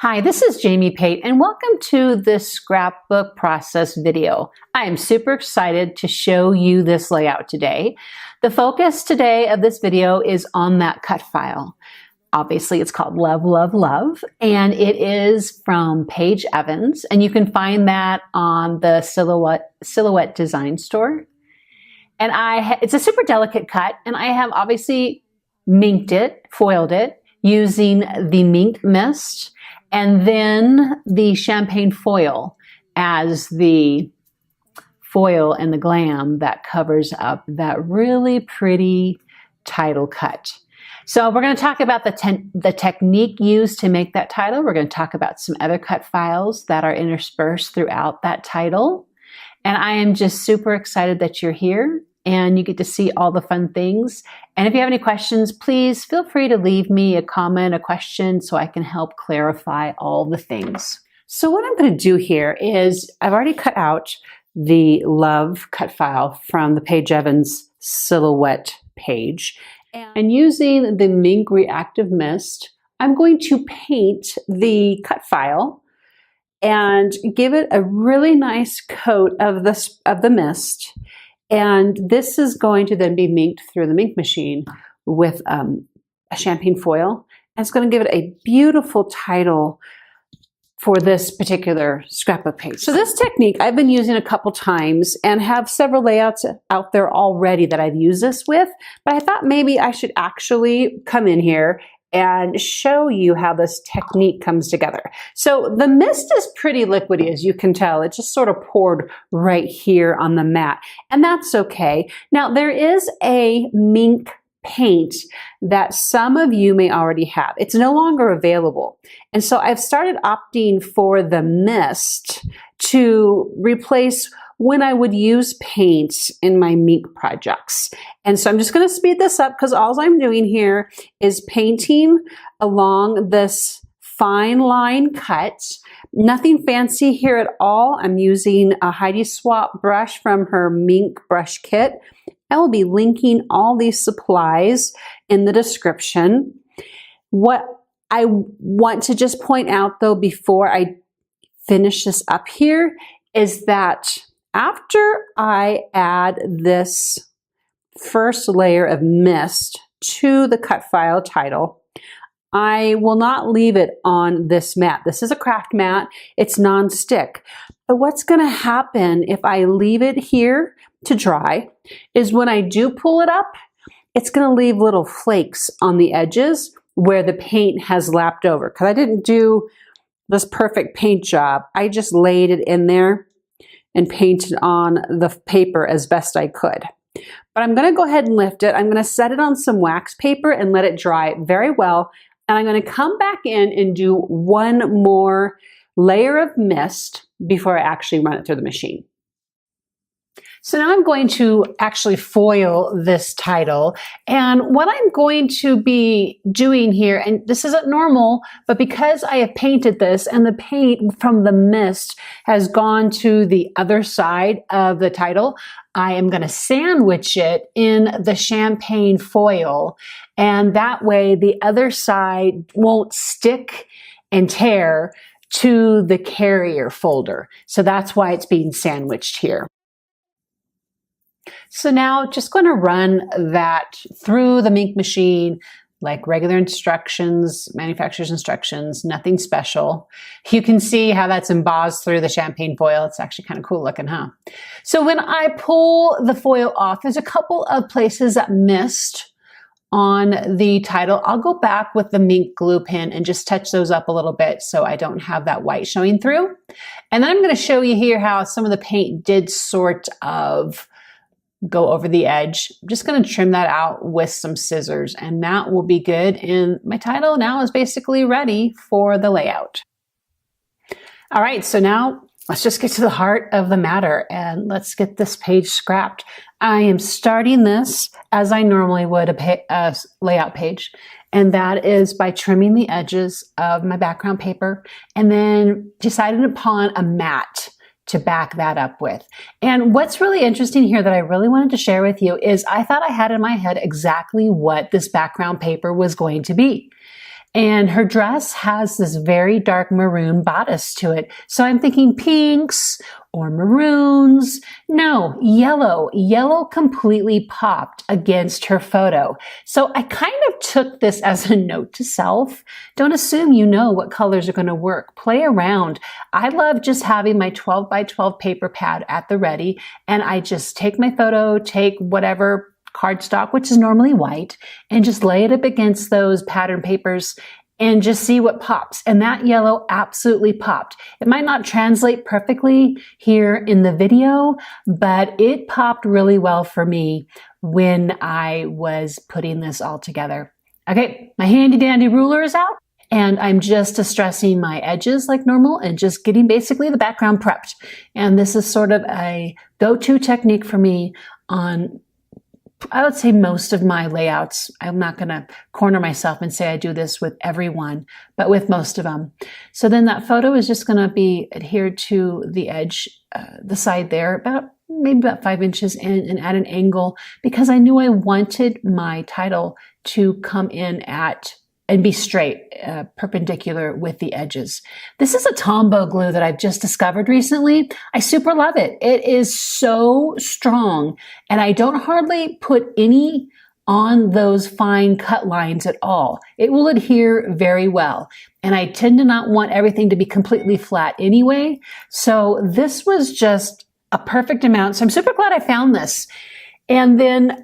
Hi, this is Jamie Pate, and welcome to this scrapbook process video. I am super excited to show you this layout today. The focus today of this video is on that cut file. Obviously, it's called Love, Love, Love, and it is from Paige Evans, and you can find that on the Silhouette Design Store. And it's a super delicate cut, and I have obviously minked it, foiled it, using the Minc mist, and then the champagne foil as the foil and the glam that covers up that really pretty title cut. So we're going to talk about the technique used to make that title. We're going to talk about some other cut files that are interspersed throughout that title. And I am just super excited that you're here and you get to see all the fun things. And if you have any questions, please feel free to leave me a comment, a question, so I can help clarify all the things. So what I'm going to do here is I've already cut out the Love cut file from the Paige Evans Silhouette page. And using the Minc Reactive Mist, I'm going to paint the cut file and give it a really nice coat of the mist. And this is going to then be minked through the Minc machine with a champagne foil. And it's going to give it a beautiful title for this particular scrapbook page. So this technique I've been using a couple times and have several layouts out there already that I've used this with, but I thought maybe I should actually come in here and show you how this technique comes together. So the mist is pretty liquidy, as you can tell. It just sort of poured right here on the mat, and that's okay. Now there is a Minc paint that some of you may already have. It's no longer available. And so I've started opting for the mist to replace when I would use paint in my Minc projects. And so I'm just going to speed this up because all I'm doing here is painting along this fine line cut. Nothing fancy here at all. I'm using a Heidi Swap brush from her Minc brush kit. I will be linking all these supplies in the description. What I want to just point out though before I finish this up here is that after I add this first layer of mist to the cut file title, I will not leave it on this mat. This is a craft mat. It's non-stick. But what's going to happen if I leave it here to dry is when I do pull it up, it's going to leave little flakes on the edges where the paint has lapped over. Because I didn't do this perfect paint job. I just laid it in there and painted on the paper as best I could. But I'm going to go ahead and lift it. I'm going to set it on some wax paper and let it dry very well. And I'm going to come back in and do one more layer of mist before I actually run it through the machine. So now I'm going to actually foil this title, and what I'm going to be doing here, and this isn't normal, but because I have painted this and the paint from the mist has gone to the other side of the title, I am going to sandwich it in the champagne foil, and that way the other side won't stick and tear to the carrier folder. So that's why it's being sandwiched here. So now just going to run that through the Minc machine like regular instructions, manufacturer's instructions, nothing special. You can see how that's embossed through the champagne foil. It's actually kind of cool looking, huh? So when I pull the foil off, there's a couple of places that missed on the title. I'll go back with the Minc glue pen and just touch those up a little bit so I don't have that white showing through. And then I'm going to show you here how some of the paint did sort of go over the edge. I'm just going to trim that out with some scissors, and that will be good. And my title now is basically ready for the layout. All right, so now let's just get to the heart of the matter and let's get this page scrapped. I am starting this as I normally would a layout page, and that is by trimming the edges of my background paper and then deciding upon a mat to back that up with. And what's really interesting here that I really wanted to share with you is I thought I had in my head exactly what this background paper was going to be. And her dress has this very dark maroon bodice to it. So I'm thinking pinks or maroons. No, yellow. Yellow completely popped against her photo. So I kind of took this as a note to self. Don't assume you know what colors are going to work. Play around. I love just having my 12 by 12 paper pad at the ready, and I just take my photo, take whatever cardstock, which is normally white, and just lay it up against those pattern papers and just see what pops. And that yellow absolutely popped. It might not translate perfectly here in the video, but it popped really well for me when I was putting this all together. Okay, my handy dandy ruler is out, and I'm just distressing my edges like normal and just getting basically the background prepped. And this is sort of a go-to technique for me on, I would say, most of my layouts. I'm not going to corner myself and say I do this with everyone, but with most of them. So then that photo is just going to be adhered to the edge, the side there, maybe about 5 inches in and at an angle, because I knew I wanted my title to come in at and be straight, perpendicular with the edges. This is a Tombow glue that I've just discovered recently. I super love it. It is so strong, and I don't hardly put any on those fine cut lines at all. It will adhere very well, and I tend to not want everything to be completely flat anyway. So this was just a perfect amount. So I'm super glad I found this. And then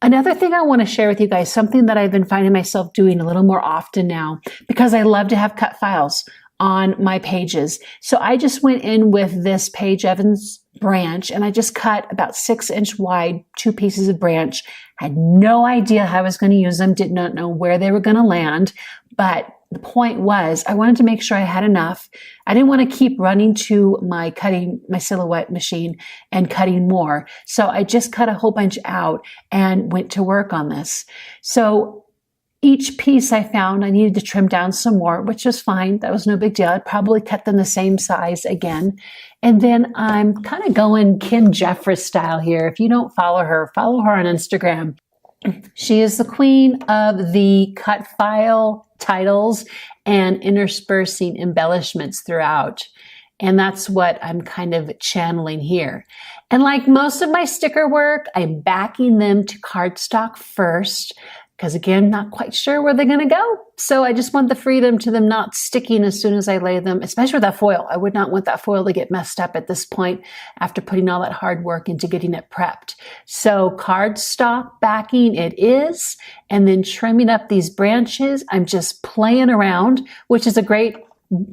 another thing I want to share with you guys, something that I've been finding myself doing a little more often now, because I love to have cut files on my pages. So I just went in with this Paige Evans branch, and I just cut about 6-inch wide, 2 pieces of branch. Had no idea how I was going to use them, did not know where they were going to land, but the point was I wanted to make sure I had enough. I didn't want to keep running to my silhouette machine and cutting more. So I just cut a whole bunch out and went to work on this. So each piece I found I needed to trim down some more, which was fine. That was no big deal. I'd probably cut them the same size again. And then I'm kind of going Kim Jeffress style here. If you don't follow her on Instagram. She is the queen of the cut file titles and interspersing embellishments throughout. And that's what I'm kind of channeling here. And like most of my sticker work, I'm backing them to cardstock first, because again, not quite sure where they're going to go. So I just want the freedom to them not sticking as soon as I lay them, especially with that foil. I would not want that foil to get messed up at this point after putting all that hard work into getting it prepped. So cardstock backing it is, and then trimming up these branches. I'm just playing around, which is a great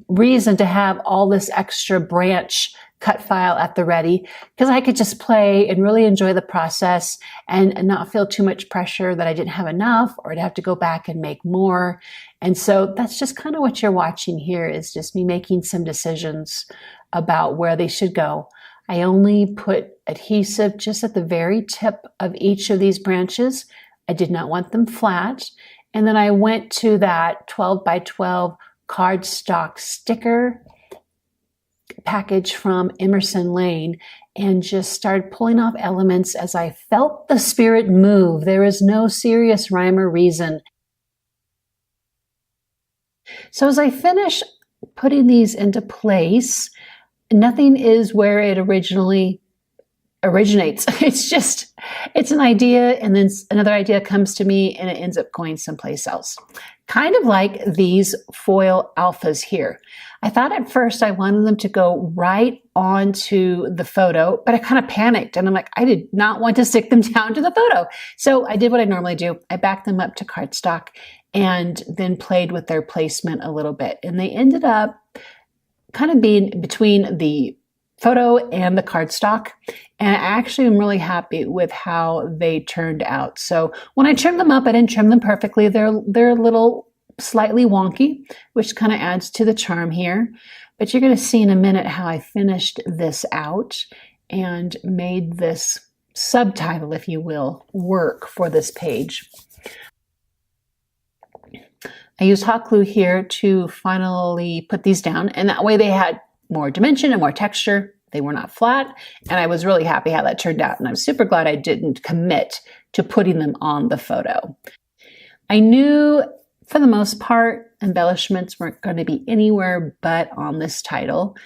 reason to have all this extra branch cut file at the ready, because I could just play and really enjoy the process and not feel too much pressure that I didn't have enough or I'd have to go back and make more. And so that's just kind of what you're watching here, is just me making some decisions about where they should go. I only put adhesive just at the very tip of each of these branches. I did not want them flat. And then I went to that 12 by 12 cardstock sticker package from Emerson Lane and just started pulling off elements as I felt the spirit move. There is no serious rhyme or reason. So as I finish putting these into place, nothing is where it originally originates. It's an idea, and then another idea comes to me and it ends up going someplace else. Kind of like these foil alphas here. I thought at first I wanted them to go right onto the photo, but I kind of panicked and I'm like, I did not want to stick them down to the photo. So I did what I normally do. I backed them up to cardstock and then played with their placement a little bit. And they ended up kind of being between the photo and the cardstock. And I actually am really happy with how they turned out. So when I trimmed them up, I didn't trim them perfectly. They're a little slightly wonky, which kind of adds to the charm here. But you're going to see in a minute how I finished this out and made this subtitle, if you will, work for this page. I used hot glue here to finally put these down, and that way they had more dimension and more texture. They were not flat, and I was really happy how that turned out, and I'm super glad I didn't commit to putting them on the photo. I knew For the most part, embellishments weren't going to be anywhere but on this title.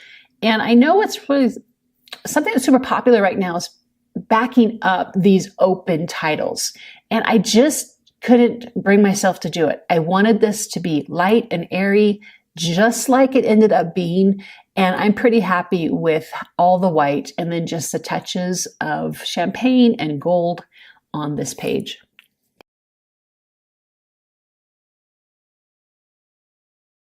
And I know it's really something that's super popular right now is backing up these open titles. And I just couldn't bring myself to do it. I wanted this to be light and airy, just like it ended up being. And I'm pretty happy with all the white and then just the touches of champagne and gold on this page.